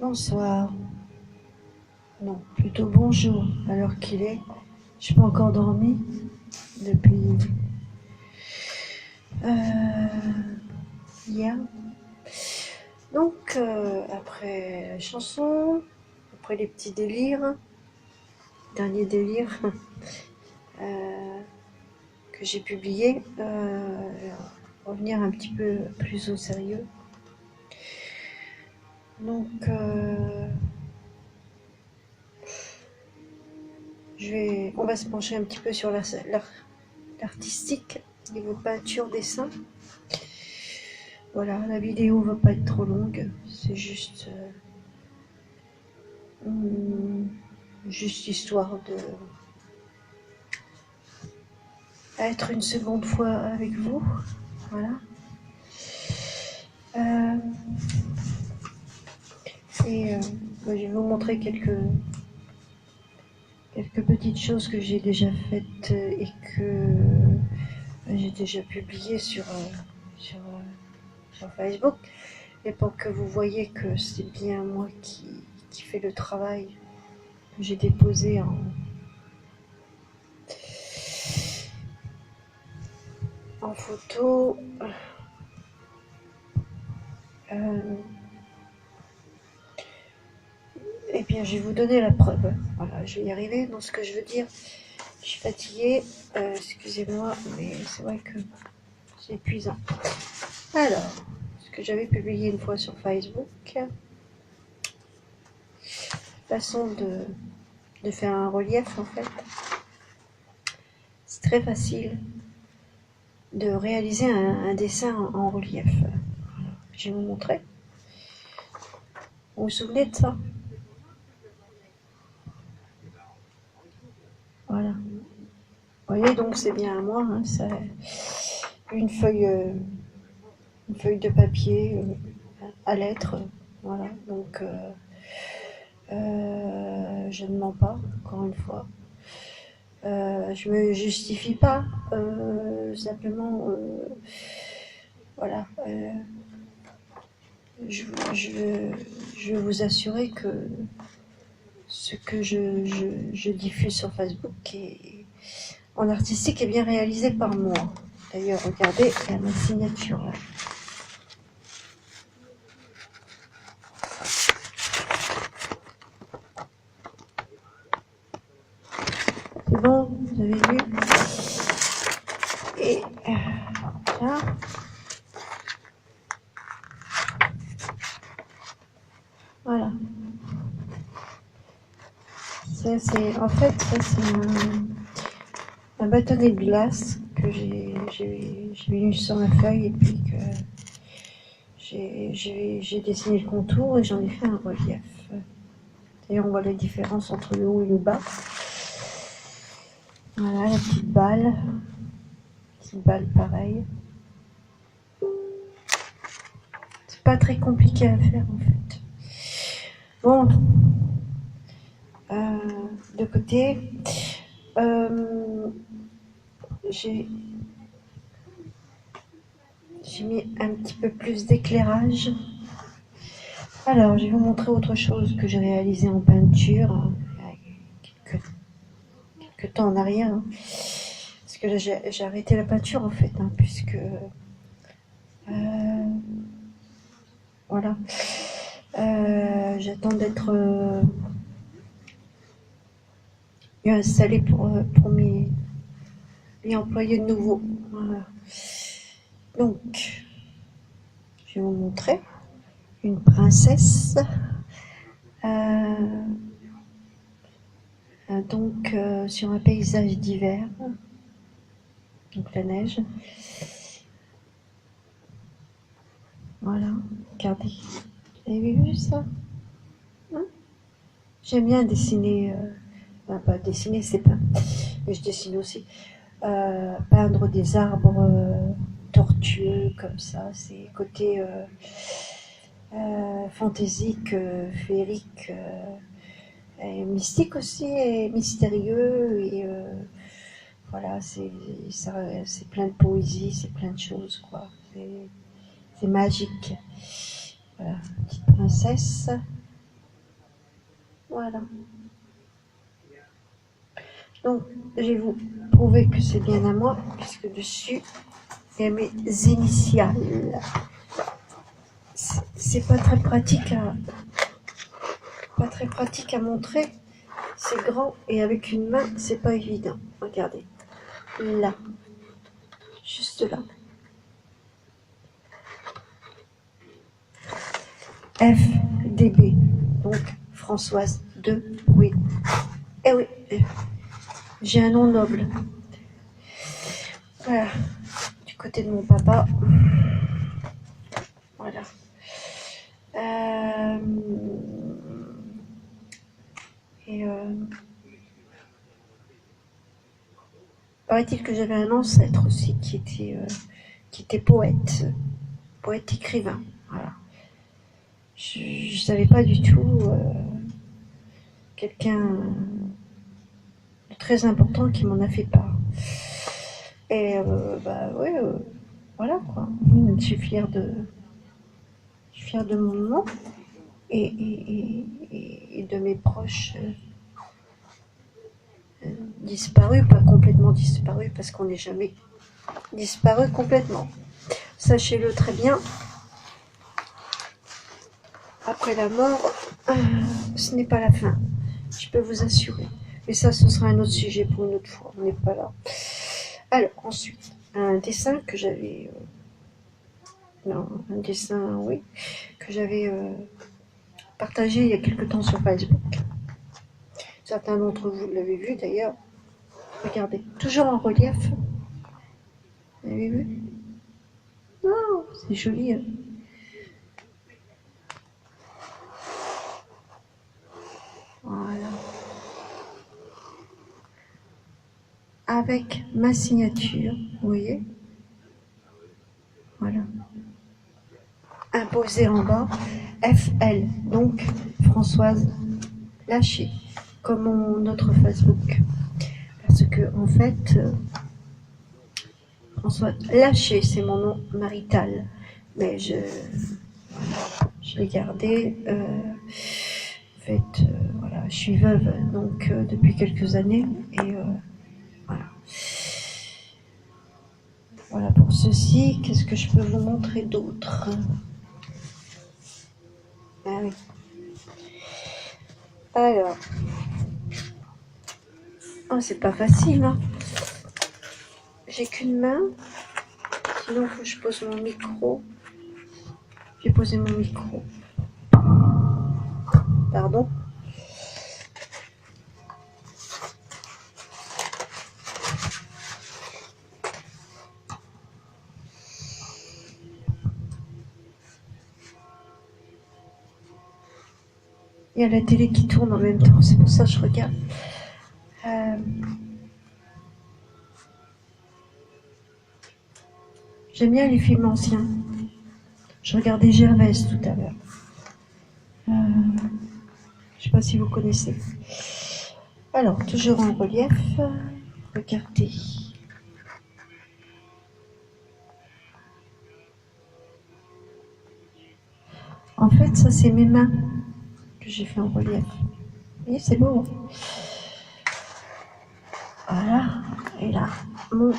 Bonsoir. Non, plutôt bonjour, à l'heure qu'il est. Je n'ai pas encore dormi depuis hier. Donc, après la chanson, après les petits délires, dernier délire que j'ai publié, revenir un petit peu plus au sérieux. Donc, on va se pencher un petit peu sur l'artistique, niveau peinture, dessin. Voilà, la vidéo va pas être trop longue, c'est juste histoire de être une seconde fois avec vous. Voilà. Je vais vous montrer quelques petites choses que j'ai déjà faites et que j'ai déjà publiées sur Facebook, et pour que vous voyez que c'est bien moi qui fais le travail que j'ai déposé en photo. Eh bien, je vais vous donner la preuve. Voilà, je vais y arriver dans ce que je veux dire. Je suis fatiguée, excusez-moi, mais c'est vrai que c'est épuisant. Alors, ce que j'avais publié une fois sur Facebook, façon de faire un relief en fait. C'est très facile de réaliser un dessin en relief. Je vais vous montrer. Vous vous souvenez de ça? Voilà. Vous voyez, donc c'est bien à moi. Hein, ça, une feuille de papier à lettres. Voilà. Donc, je ne mens pas, encore une fois. Je me justifie pas. Simplement, voilà. Je veux vous assurer que ce que je diffuse sur Facebook en artistique est bien réalisé par moi. D'ailleurs, regardez, il y a ma signature là. C'est bon, vous avez vu? Et là, voilà. Ça, c'est en fait, ça c'est un bâtonnet de glace que j'ai mis sur ma feuille et puis que j'ai dessiné le contour et j'en ai fait un relief. D'ailleurs, on voit la différence entre le haut et le bas. Voilà, la petite balle. Petite balle pareil. C'est pas très compliqué à faire en fait. Bon, de côté, j'ai mis un petit peu plus d'éclairage. Alors, je vais vous montrer autre chose que j'ai réalisé en peinture il y a quelques temps en arrière. Hein. Parce que là, j'ai arrêté la peinture en fait, hein, puisque voilà. J'attends d'être mieux installée pour m'y employer de nouveau. Voilà. Donc, je vais vous montrer une princesse. Donc, sur un paysage d'hiver. Donc, la neige. Voilà, regardez. Vous avez vu ça? Hein? J'aime bien dessiner. Pas dessiner, c'est peint. Mais je dessine aussi. Peindre des arbres tortueux comme ça. C'est côté fantaisique, féerique, et mystique aussi, et mystérieux. Et voilà, c'est plein de poésie, c'est plein de choses, quoi. C'est magique. Voilà, petite princesse. Voilà. Donc, je vais vous prouver que c'est bien à moi, puisque dessus, il y a mes initiales. C'est pas très pratique à montrer. C'est grand et avec une main, c'est pas évident. Regardez. Là. Juste là. FDB. Donc, Françoise de oui. Eh oui. J'ai un nom noble. Voilà. Du côté de mon papa. Voilà. Et paraît-il que j'avais un ancêtre aussi qui était poète écrivain. Voilà. Je savais pas du tout quelqu'un de très important qui m'en a fait part. Et ouais, voilà quoi. Je suis fière de mon nom et de mes proches disparus, pas complètement disparus parce qu'on n'est jamais disparu complètement. Sachez-le très bien. Après la mort, ce n'est pas la fin. Je peux vous assurer. Mais ça, ce sera un autre sujet pour une autre fois. On n'est pas là. Alors, ensuite, un dessin que j'avais... que j'avais partagé il y a quelque temps sur Facebook. Certains d'entre vous l'avez vu d'ailleurs. Regardez, toujours en relief. Vous avez vu? Oh, c'est joli. Hein. Voilà. Avec ma signature, vous voyez? Voilà. Imposé en bas, FL, donc Françoise Lâché, comme notre Facebook. Parce que, en fait, Françoise Lâché, c'est mon nom marital. Mais je l'ai gardé. En fait, voilà, je suis veuve donc depuis quelques années et voilà. Voilà pour ceci. Qu'est-ce que je peux vous montrer d'autre? Ah oui. Alors, oh, c'est pas facile. Hein. J'ai qu'une main. Sinon, il faut que je pose mon micro. J'ai posé mon micro. Pardon. Il y a la télé qui tourne en même temps, c'est pour ça que je regarde. J'aime bien les films anciens. Je regardais Gervaise tout à l'heure. Je ne sais pas si vous connaissez. Alors, toujours en relief. Regardez. En fait, ça, c'est mes mains que j'ai fait en relief. Vous voyez, c'est beau. Voilà. Et là, mon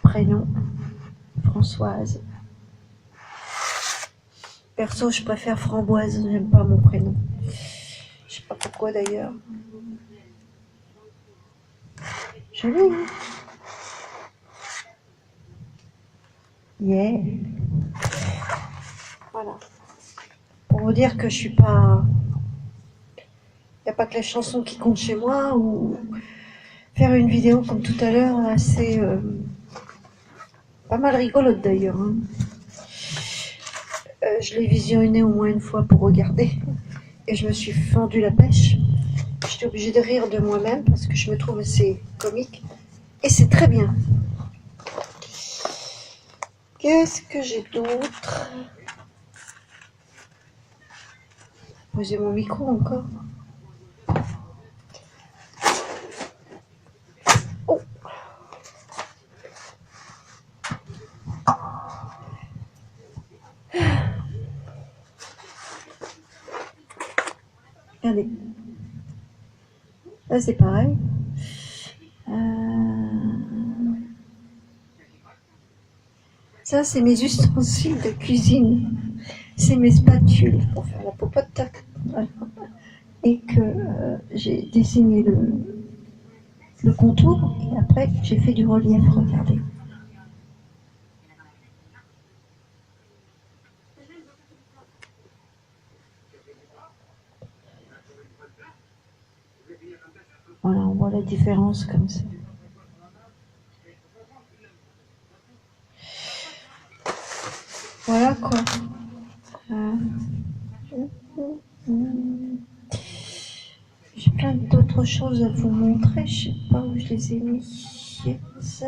prénom, Françoise. Perso, je préfère Framboise. J'aime pas mon prénom. Je sais pas pourquoi d'ailleurs. Joli, hein? Yeah. Voilà. Pour vous dire que je suis pas... Il n'y a pas que les chansons qui comptent chez moi ou faire une vidéo comme tout à l'heure assez... pas mal rigolote d'ailleurs. Hein. Je l'ai visionné au moins une fois pour regarder et je me suis fendu la pêche. J'étais obligée de rire de moi-même parce que je me trouve assez comique et c'est très bien. Qu'est-ce que j'ai d'autre? Posez mon micro encore. Oh. Regardez. Là, c'est pareil. Ça, c'est mes ustensiles de cuisine. C'est mes spatules pour faire la popote. Voilà. Et que j'ai dessiné le contour et après j'ai fait du relief, regardez. Voilà, on voit la différence comme ça. Voilà quoi. J'ai plein d'autres choses à vous montrer, je sais pas où je les ai mis. Ça.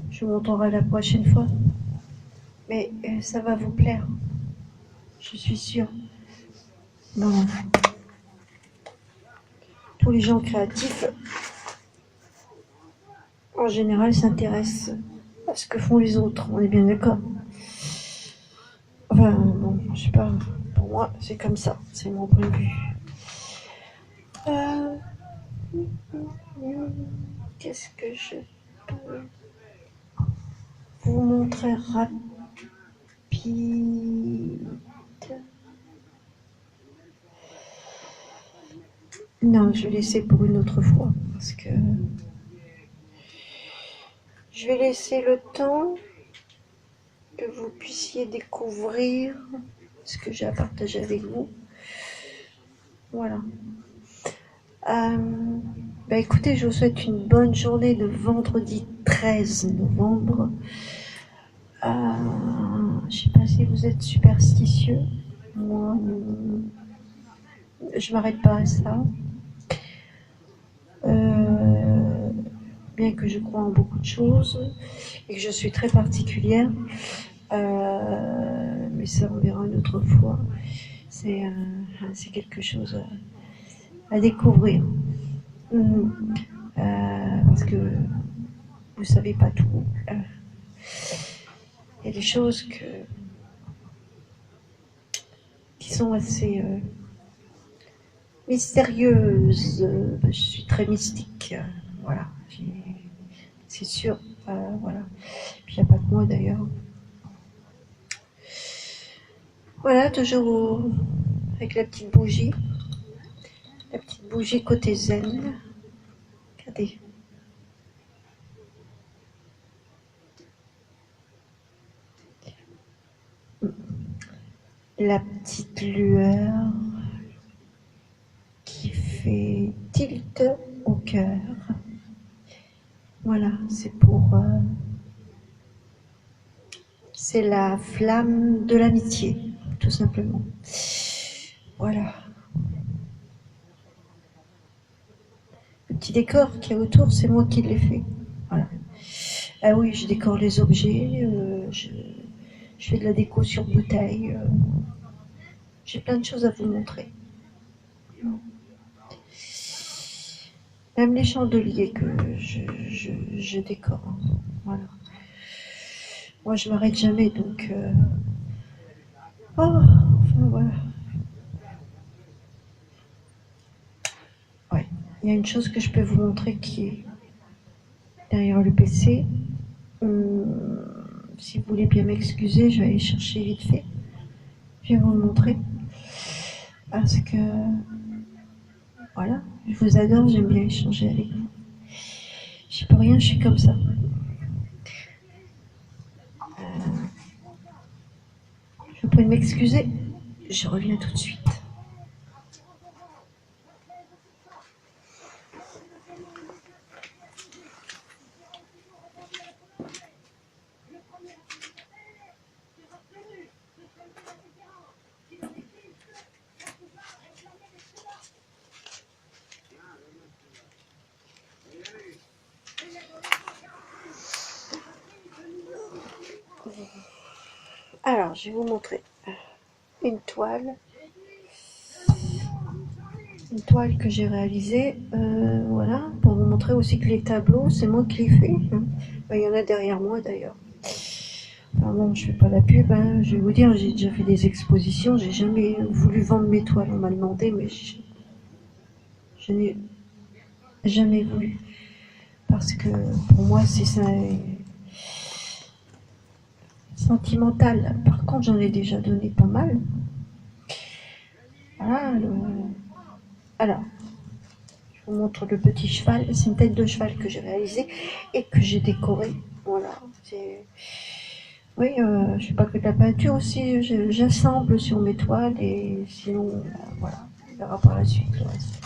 Je vous montrerai la prochaine fois. Mais ça va vous plaire. Je suis sûre. Non. Tous les gens créatifs, en général, s'intéressent à ce que font les autres. On est bien d'accord. Enfin, bon, je sais pas. Pour moi, c'est comme ça. C'est mon point de vue. Qu'est-ce que je peux vous montrer rapide? Non, je vais laisser pour une autre fois parce que je vais laisser le temps que vous puissiez découvrir ce que j'ai à partager avec vous. Voilà. Écoutez, je vous souhaite une bonne journée de vendredi 13 novembre. Je ne sais pas si vous êtes superstitieux. Moi, je m'arrête pas à ça. Bien que je crois en beaucoup de choses et que je suis très particulière. Mais ça, on verra une autre fois. C'est quelque chose à découvrir. Parce que vous savez pas tout. Il y a des choses qui sont assez mystérieuses. Je suis très mystique. Voilà. C'est sûr. Voilà. Puis il n'y a pas que moi d'ailleurs. Voilà, toujours avec la petite bougie. La petite bougie côté zen. Regardez. La petite lueur qui fait tilt au cœur. Voilà, c'est pour... c'est la flamme de l'amitié, tout simplement. Voilà. Le petit décor qu'il y a autour, c'est moi qui l'ai fait. Voilà. Ah oui, je décore les objets, je fais de la déco sur bouteille. J'ai plein de choses à vous montrer. Même les chandeliers que je décore. Voilà. Moi, je m'arrête jamais, donc... Oh, enfin, voilà. Ouais. Il y a une chose que je peux vous montrer qui est derrière le PC. Si vous voulez bien m'excuser, je vais aller chercher vite fait. Je vais vous le montrer. Parce que... Voilà. Je vous adore, j'aime bien échanger avec vous. Je sais pas rien, je suis comme ça. Je vous prie de m'excuser. Je reviens tout de suite. Alors, je vais vous montrer une toile une toile que j'ai réalisée, voilà, pour vous montrer aussi que les tableaux, c'est moi qui les fais. Hein. Ben, il y en a derrière moi d'ailleurs. Enfin bon, je fais pas la pub, hein. Je vais vous dire, j'ai déjà fait des expositions, j'ai jamais voulu vendre mes toiles, on m'a demandé, mais je n'ai jamais voulu. Parce que pour moi, c'est ça, sentimental. Par contre, j'en ai déjà donné pas mal. Voilà, alors, je vous montre le petit cheval. C'est une tête de cheval que j'ai réalisée et que j'ai décorée. Voilà, oui, je fais pas que de la peinture aussi, j'assemble sur mes toiles et sinon, voilà, on verra par la suite le reste.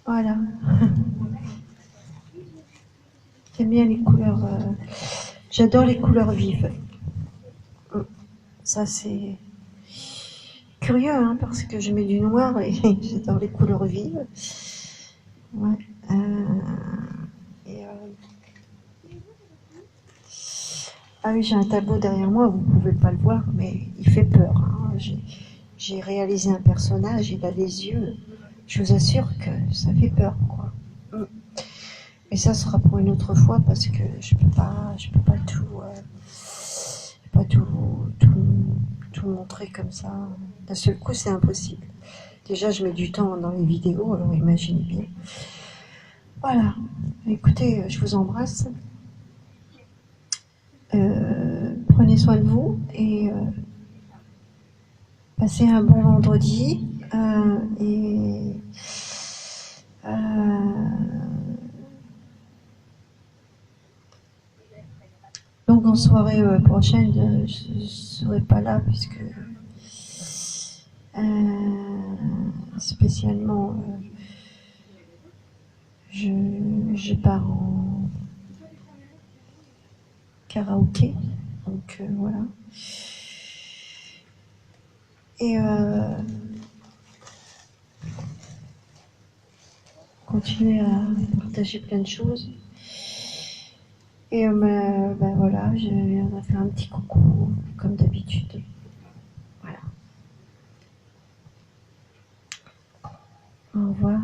Voilà. J'aime bien les couleurs. J'adore les couleurs vives. Ça, c'est curieux, hein, parce que je mets du noir et j'adore les couleurs vives. Ouais. Et, ah oui, j'ai un tableau derrière moi, vous ne pouvez pas le voir, mais il fait peur. Hein. J'ai réalisé un personnage, il a les yeux. Je vous assure que ça fait peur, quoi. Et ça sera pour une autre fois parce que je peux pas tout montrer comme ça. D'un seul coup, c'est impossible. Déjà, je mets du temps dans les vidéos, alors imaginez bien. Voilà. Écoutez, je vous embrasse. Prenez soin de vous et passez un bon vendredi. Donc en soirée prochaine, je ne serai pas là puisque spécialement je pars en karaoké. Donc voilà. Et continuer à partager plein de choses. Et ben voilà, je viens de faire un petit coucou, comme d'habitude. Voilà. Au revoir.